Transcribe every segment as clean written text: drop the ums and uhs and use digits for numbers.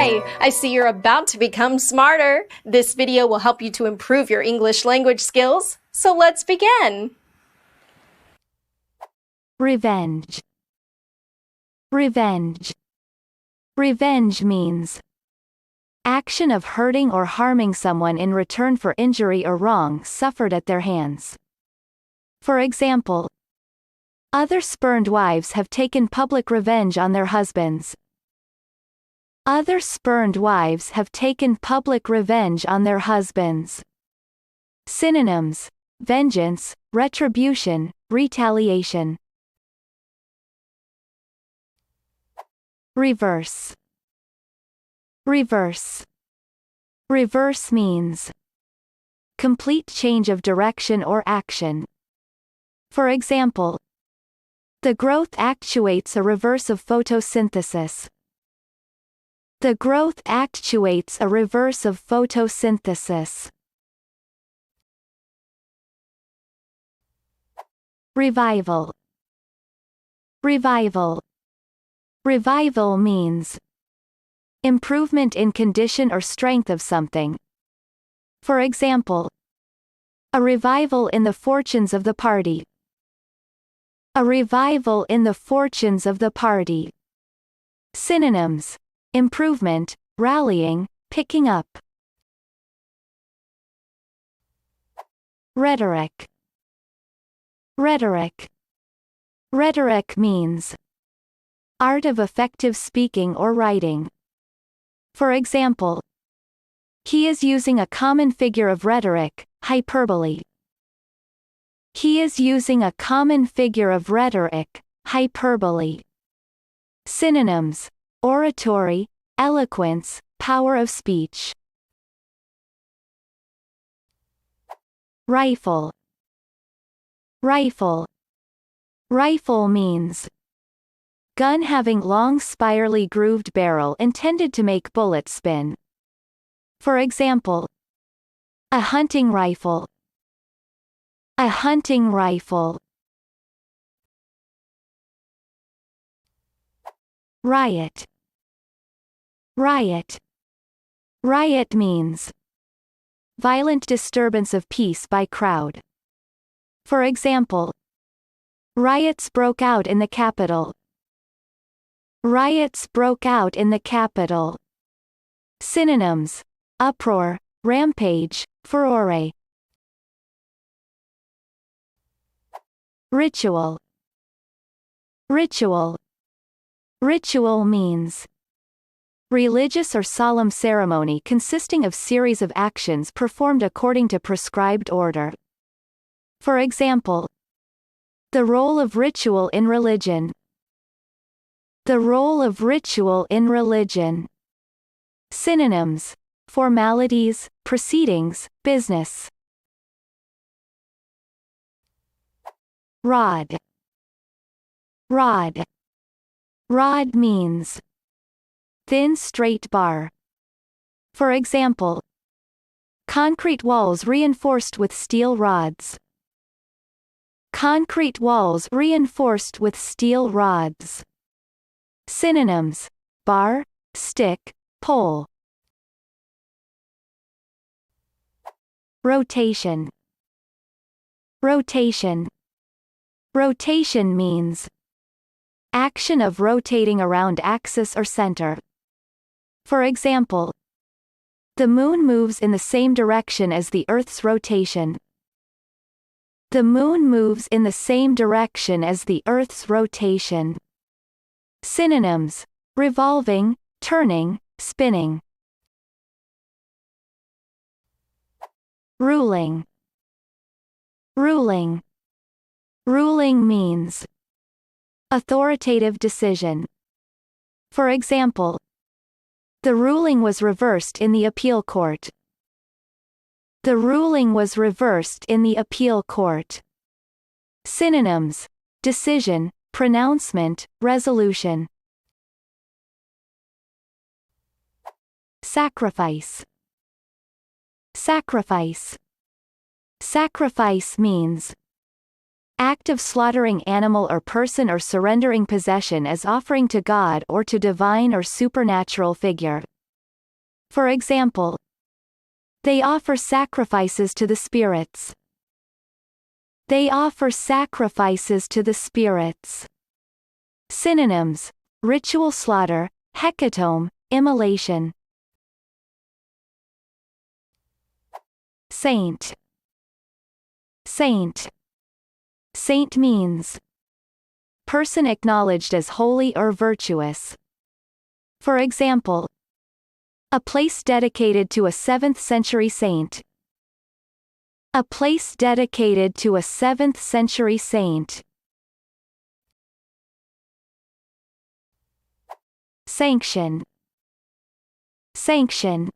Hi! I see you're about to become smarter. This video will help you to improve your English language skills. So let's begin. Revenge. Revenge. Revenge means action of hurting or harming someone in return for injury or wrong suffered at their hands. For example, other spurned wives have taken public revenge on their husbands. Other spurned wives have taken public revenge on their husbands. Synonyms: vengeance, retribution, retaliation. Reverse. Reverse. Reverse means complete change of direction or action. For example, the growth actuates a reverse of photosynthesis. The growth actuates a reverse of photosynthesis. Revival. Revival. Revival means improvement in condition or strength of something. For example, a revival in the fortunes of the party. A revival in the fortunes of the party. Synonyms: improvement, rallying, picking up. Rhetoric. Rhetoric. Rhetoric means art of effective speaking or writing. For example, he is using a common figure of rhetoric, hyperbole. He is using a common figure of rhetoric, hyperbole. Synonyms: oratory, eloquence, power of speech. Rifle. Rifle. Rifle means gun having long spirally grooved barrel intended to make bullets spin. For example, a hunting rifle. A hunting rifle. Riot. Riot. Riot means violent disturbance of peace by crowd. For example, riots broke out in the capital. Riots broke out in the capital. Synonyms: uproar, rampage, furore. Ritual. Ritual. Ritual means religious or solemn ceremony consisting of series of actions performed according to prescribed order. For example, the role of ritual in religion. The role of ritual in religion. Synonyms: formalities, proceedings, business. Rod. Rod. Rod means thin straight bar. For example, concrete walls reinforced with steel rods. Concrete walls reinforced with steel rods. Synonyms: bar, stick, pole. Rotation. Rotation. Rotation means action of rotating around axis or center. For example, the moon moves in the same direction as the Earth's rotation. The moon moves in the same direction as the Earth's rotation. Synonyms: revolving, turning, spinning. Ruling. Ruling. Ruling means authoritative decision. For example, the ruling was reversed in the appeal court. The ruling was reversed in the appeal court. Synonyms: decision, pronouncement, resolution. Sacrifice. Sacrifice. Sacrifice means act of slaughtering animal or person or surrendering possession as offering to God or to divine or supernatural figure. For example, they offer sacrifices to the spirits. They offer sacrifices to the spirits. Synonyms: ritual slaughter, hecatomb, immolation. Saint. Saint. Saint means person acknowledged as holy or virtuous. For example, a place dedicated to a 7th century saint. A place dedicated to a 7th century saint. Sanction. Sanction.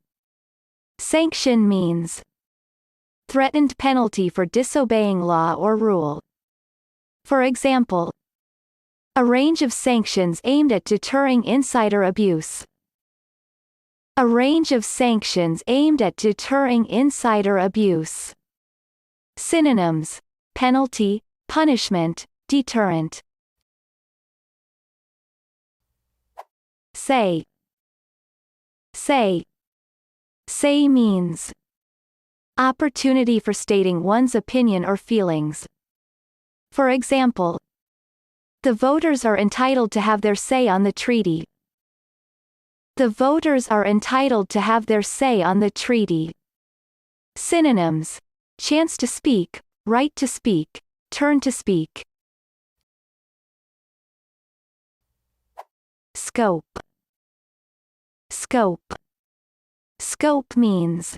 Sanction means threatened penalty for disobeying law or rule. For example, a range of sanctions aimed at deterring insider abuse. A range of sanctions aimed at deterring insider abuse. Synonyms: penalty, punishment, deterrent. Say. Say. Say means opportunity for stating one's opinion or feelings. For example, the voters are entitled to have their say on the treaty. The voters are entitled to have their say on the treaty. Synonyms: chance to speak, right to speak, turn to speak. Scope. Scope. Scope means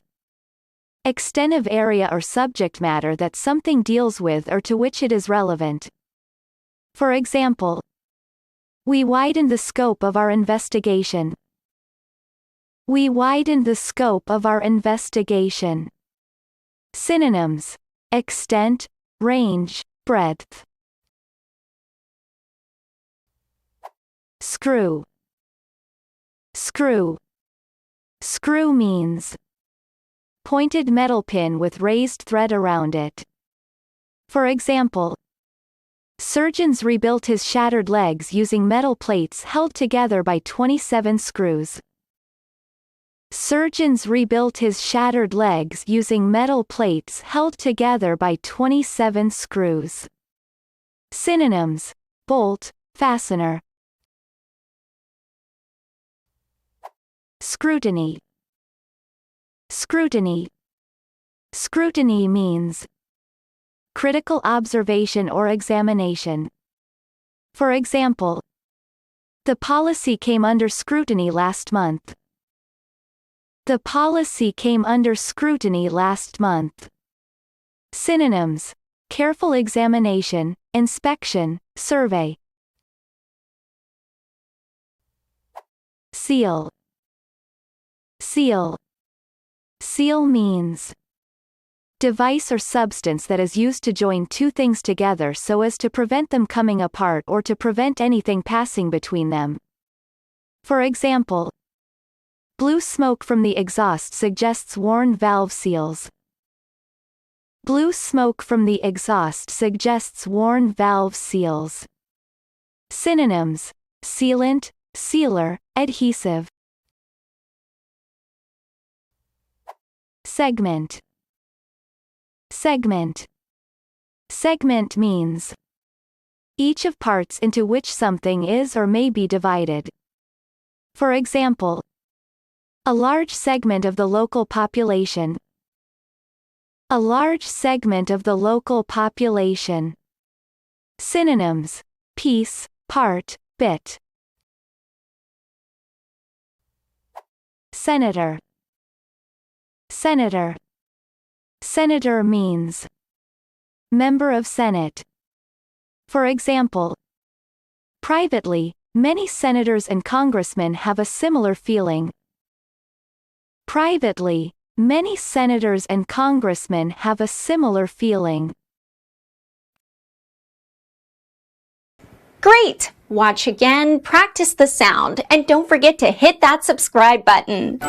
extent of area or subject matter that something deals with or to which it is relevant. For example, we widened the scope of our investigation. We widened the scope of our investigation. Synonyms: extent, range, breadth. Screw. Screw. Screw means pointed metal pin with raised thread around it. For example, surgeons rebuilt his shattered legs using metal plates held together by 27 screws. Surgeons rebuilt his shattered legs using metal plates held together by 27 screws. Synonyms: bolt, fastener. Scrutiny. Scrutiny. Scrutiny means critical observation or examination. For example, the policy came under scrutiny last month. The policy came under scrutiny last month. Synonyms: careful examination, inspection, survey. Seal. Seal. Seal means device or substance that is used to join two things together so as to prevent them coming apart or to prevent anything passing between them. For example, blue smoke from the exhaust suggests worn valve seals. Blue smoke from the exhaust suggests worn valve seals. Synonyms: sealant, sealer, adhesive. Segment. Segment. Segment means each of parts into which something is or may be divided. For example, a large segment of the local population. A large segment of the local population. Synonyms: piece, part, bit. Senator. Senator. Senator means member of Senate. For example, privately, many senators and congressmen have a similar feeling. Privately, many senators and congressmen have a similar feeling. Great! Watch again, practice the sound, and don't forget to hit that subscribe button.